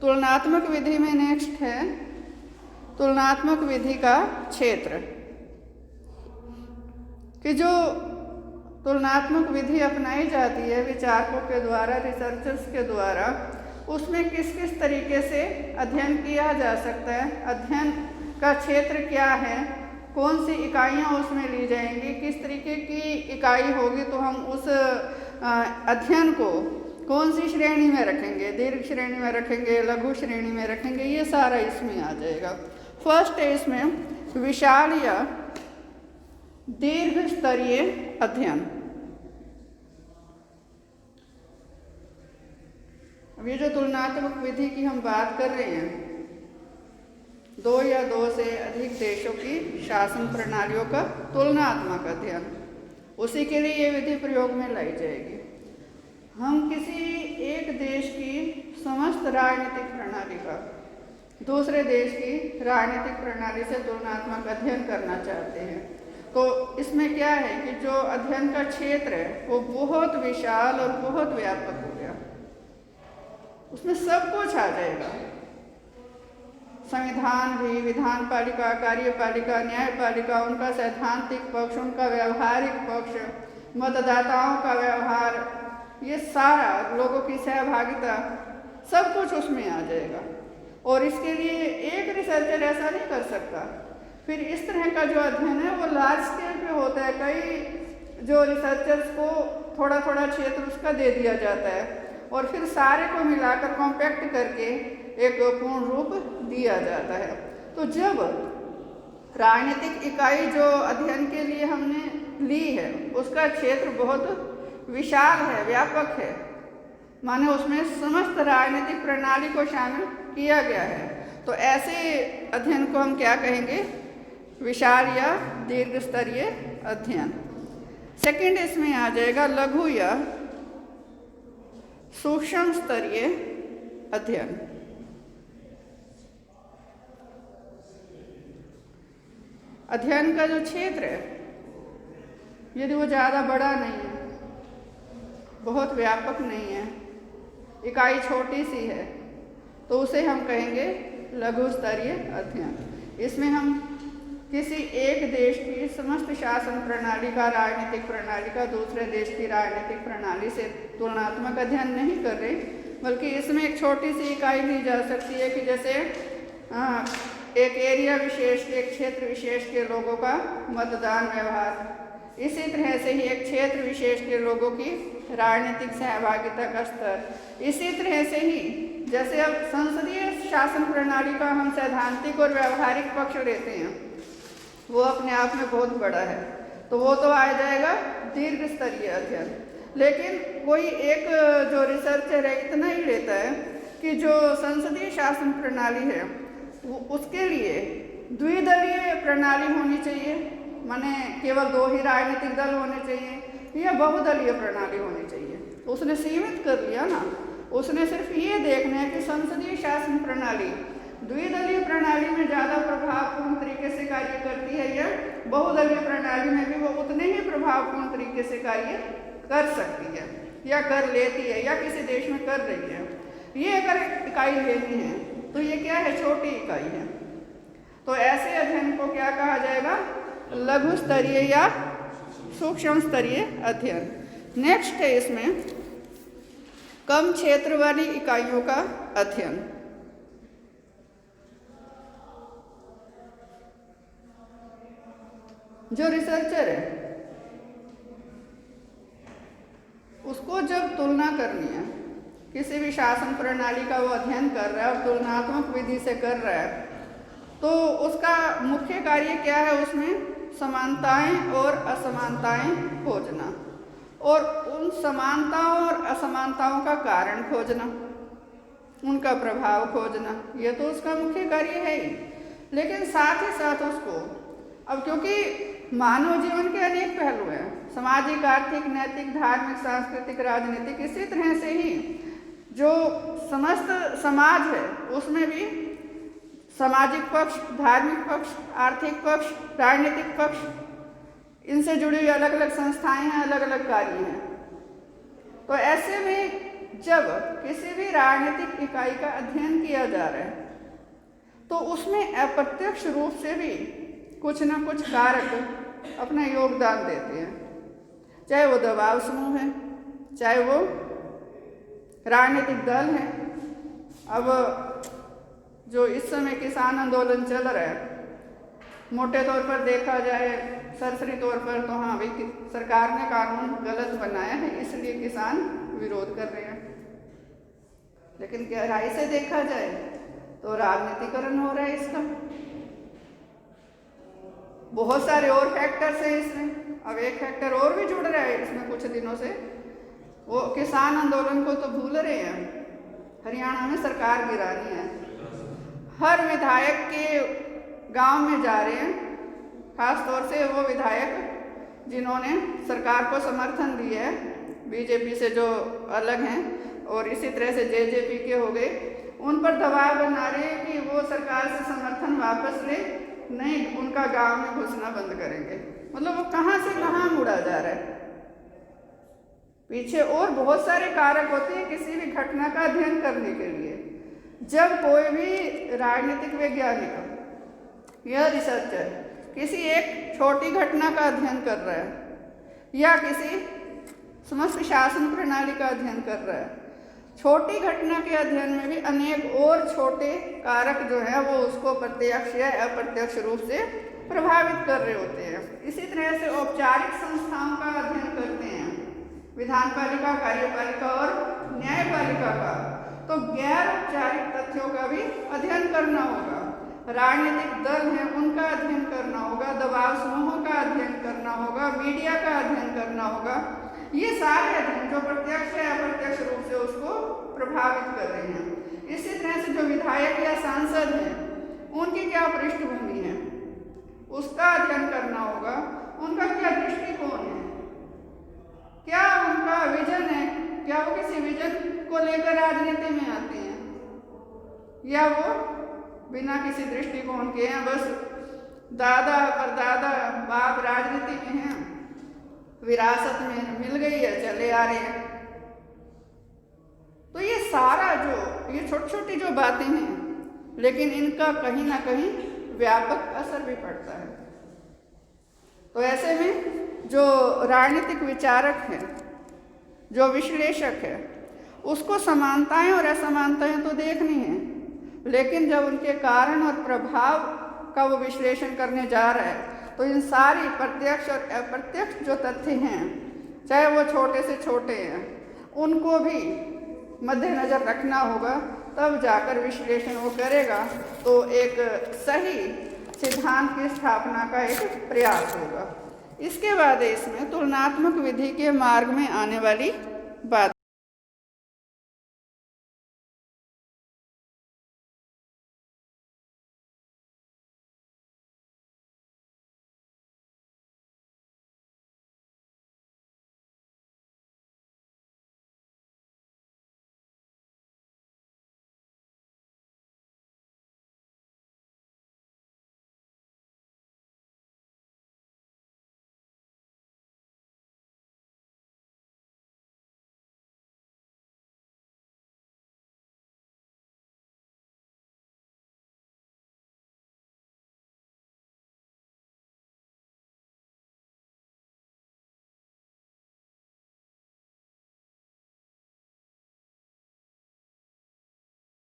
तुलनात्मक विधि में नेक्स्ट है तुलनात्मक विधि का क्षेत्र, कि जो तुलनात्मक विधि अपनाई जाती है विचारकों के द्वारा, रिसर्चर्स के द्वारा, उसमें किस किस तरीके से अध्ययन किया जा सकता है, अध्ययन का क्षेत्र क्या है, कौन सी इकाइयाँ उसमें ली जाएंगी, किस तरीके की इकाई होगी तो हम उस अध्ययन को कौन सी श्रेणी में रखेंगे, दीर्घ श्रेणी में रखेंगे, लघु श्रेणी में रखेंगे, ये सारा इसमें आ जाएगा। फर्स्ट है इसमें विशाल या दीर्घ स्तरीय अध्ययन। अब ये जो तुलनात्मक विधि की हम बात कर रहे हैं, 2 या 2 से अधिक देशों की शासन प्रणालियों का तुलनात्मक अध्ययन, उसी के लिए ये विधि प्रयोग में लाई जाएगी। हम किसी एक देश की समस्त राजनीतिक प्रणाली का दूसरे देश की राजनीतिक प्रणाली से तुलनात्मक अध्ययन करना चाहते हैं, तो इसमें क्या है कि जो अध्ययन का क्षेत्र है वो बहुत विशाल और बहुत व्यापक हो गया, उसमें सब कुछ आ जाएगा। संविधान भी, विधान पालिका, कार्यपालिका, न्यायपालिका, उनका सैद्धांतिक पक्ष, उनका व्यवहारिक पक्ष, मतदाताओं का व्यवहार, ये सारा लोगों की सहभागिता, सब कुछ उसमें आ जाएगा। और इसके लिए एक रिसर्चर ऐसा नहीं कर सकता। फिर इस तरह का जो अध्ययन है वो लार्ज स्केल पे होता है, कई जो रिसर्चर्स को थोड़ा थोड़ा क्षेत्र उसका दे दिया जाता है और फिर सारे को मिलाकर कॉम्पैक्ट करके एक पूर्ण रूप दिया जाता है। तो जब राजनीतिक इकाई जो अध्ययन के लिए हमने ली है उसका क्षेत्र बहुत विशाल है, व्यापक है, माने उसमें समस्त राजनीतिक प्रणाली को शामिल किया गया है, तो ऐसे अध्ययन को हम क्या कहेंगे, विशाल या दीर्घ स्तरीय अध्ययन। सेकंड इसमें आ जाएगा लघु या सूक्ष्म स्तरीय अध्ययन। अध्ययन का जो क्षेत्र है यदि वो ज़्यादा बड़ा नहीं है, बहुत व्यापक नहीं है, इकाई छोटी सी है, तो उसे हम कहेंगे लघु स्तरीय अध्ययन। इसमें हम किसी एक देश की समस्त शासन प्रणाली का, राजनीतिक प्रणाली का दूसरे देश की राजनीतिक प्रणाली से तुलनात्मक अध्ययन नहीं कर रहे, बल्कि इसमें एक छोटी सी इकाई ली जा सकती है कि जैसे एक एरिया विशेष के, एक क्षेत्र विशेष के लोगों का मतदान व्यवहार, इसी तरह से ही एक क्षेत्र विशेष के लोगों की राजनीतिक सहभागिता का स्तर, इसी तरह से ही जैसे अब संसदीय शासन प्रणाली का हम सैद्धांतिक और व्यवहारिक पक्ष लेते हैं, वो अपने आप में बहुत बड़ा है, तो वो तो आ जाएगा दीर्घ स्तरीय अध्ययन। लेकिन कोई एक जो रिसर्चर है इतना ही लेता है कि जो संसदीय शासन प्रणाली है उसके लिए द्विदलीय प्रणाली होनी चाहिए, माने केवल 2 ही राजनीतिक दल होने चाहिए, या बहुदलीय प्रणाली होनी चाहिए। तो उसने सीमित कर लिया ना, उसने सिर्फ ये देखना है कि संसदीय शासन प्रणाली द्विदलीय प्रणाली में ज़्यादा प्रभावपूर्ण तरीके से कार्य करती है या बहुदलीय प्रणाली में भी वो उतने ही प्रभावपूर्ण तरीके से कार्य कर सकती है या कर लेती है या किसी देश में कर रही है। ये अगर इकाई लेनी है तो ये क्या है, छोटी इकाई है। तो ऐसे अध्ययन को क्या कहा जाएगा, लघु स्तरीय या सूक्ष्म स्तरीय अध्ययन। नेक्स्ट है इसमें कम क्षेत्र वाली इकाइयों का अध्ययन। जो रिसर्चर है उसको जब तुलना करनी है, किसी भी शासन प्रणाली का वो अध्ययन कर रहा है और तुलनात्मक विधि से कर रहा है, तो उसका मुख्य कार्य क्या है, उसमें समानताएं और असमानताएं खोजना और उन समानताओं और असमानताओं का कारण खोजना, उनका प्रभाव खोजना, ये तो उसका मुख्य कार्य है ही। लेकिन साथ ही साथ उसको अब क्योंकि मानव जीवन के अनेक पहलू हैं, सामाजिक, आर्थिक, नैतिक, धार्मिक, सांस्कृतिक, राजनीतिक, इसी तरह से ही जो समस्त समाज है उसमें भी सामाजिक पक्ष, धार्मिक पक्ष, आर्थिक पक्ष, राजनीतिक पक्ष, इनसे जुड़ी हुई अलग अलग संस्थाएं हैं, अलग अलग कार्य हैं। तो ऐसे में जब किसी भी राजनीतिक इकाई का अध्ययन किया जा रहा है तो उसमें अप्रत्यक्ष रूप से भी कुछ ना कुछ कारक अपना योगदान देते हैं, चाहे वो दबाव समूह है, चाहे वो राजनीतिक दल है। अब जो इस समय किसान आंदोलन चल रहा है, मोटे तौर पर देखा जाए, सरसरी तौर पर तो हाँ भाई सरकार ने कानून गलत बनाया है इसलिए किसान विरोध कर रहे हैं, लेकिन गहराई से देखा जाए तो राजनीतिकरण हो रहा है इसका। बहुत सारे और फैक्टर्स हैं इसमें। अब एक फैक्टर और भी जुड़ रहा है इसमें कुछ दिनों से, वो किसान आंदोलन को तो भूल रहे हैं, हरियाणा में सरकार गिरानी है। हर विधायक के गांव में जा रहे हैं, खास तौर से वो विधायक जिन्होंने सरकार को समर्थन दिया है, बीजेपी से जो अलग हैं और इसी तरह से जेजेपी के हो गए, उन पर दबाव बना रहे हैं कि वो सरकार से समर्थन वापस ले, नहीं उनका गांव में घुसना बंद करेंगे। मतलब वो कहाँ से कहाँ मुड़ा जा रहा है। पीछे और बहुत सारे कारक होते हैं किसी भी घटना का अध्ययन करने के लिए। जब कोई भी राजनीतिक वैज्ञानिक या रिसर्चर किसी एक छोटी घटना का अध्ययन कर रहा है या किसी समस्त शासन प्रणाली का अध्ययन कर रहा है, छोटी घटना के अध्ययन में भी अनेक और छोटे कारक जो है वो उसको प्रत्यक्ष या अप्रत्यक्ष रूप से प्रभावित कर रहे होते हैं। इसी तरह से औपचारिक संस्थाओं का अध्ययन करते हैं, विधानपालिका, कार्यपालिका और न्यायपालिका का, तो गैर औपचारिक तथ्यों का भी अध्ययन करना होगा। राजनीतिक दल हैं उनका अध्ययन करना होगा, दबाव समूहों का अध्ययन करना होगा, मीडिया का अध्ययन करना होगा। ये सारे अध्ययन जो प्रत्यक्ष या अप्रत्यक्ष रूप से उसको प्रभावित कर रहे हैं। इसी तरह से जो विधायक या सांसद हैं उनकी क्या पृष्ठभूमि है उसका अध्ययन करना होगा, उनका क्या दृष्टिकोण है, क्या उनका विजन है, क्या वो किसी विजन को लेकर राजनीति में आते हैं या वो बिना किसी दृष्टिकोण के हैं, बस दादा परदादा बाप राजनीति में हैं, विरासत में मिल गई है, चले आ रहे हैं। तो ये सारा ये छोटी छोटी जो बातें हैं, लेकिन इनका कहीं ना कहीं व्यापक असर भी पड़ता है। तो ऐसे में जो राजनीतिक विचारक है, जो विश्लेषक है, उसको समानताएं और असमानताएं तो देखनी है, लेकिन जब उनके कारण और प्रभाव का वो विश्लेषण करने जा रहा है तो इन सारी प्रत्यक्ष और अप्रत्यक्ष जो तथ्य हैं, चाहे वो छोटे से छोटे हैं, उनको भी मद्देनजर रखना होगा, तब जाकर विश्लेषण वो करेगा तो एक सही सिद्धांत की स्थापना का एक प्रयास होगा। इसके बाद इसमें तुलनात्मक विधि के मार्ग में आने वाली बात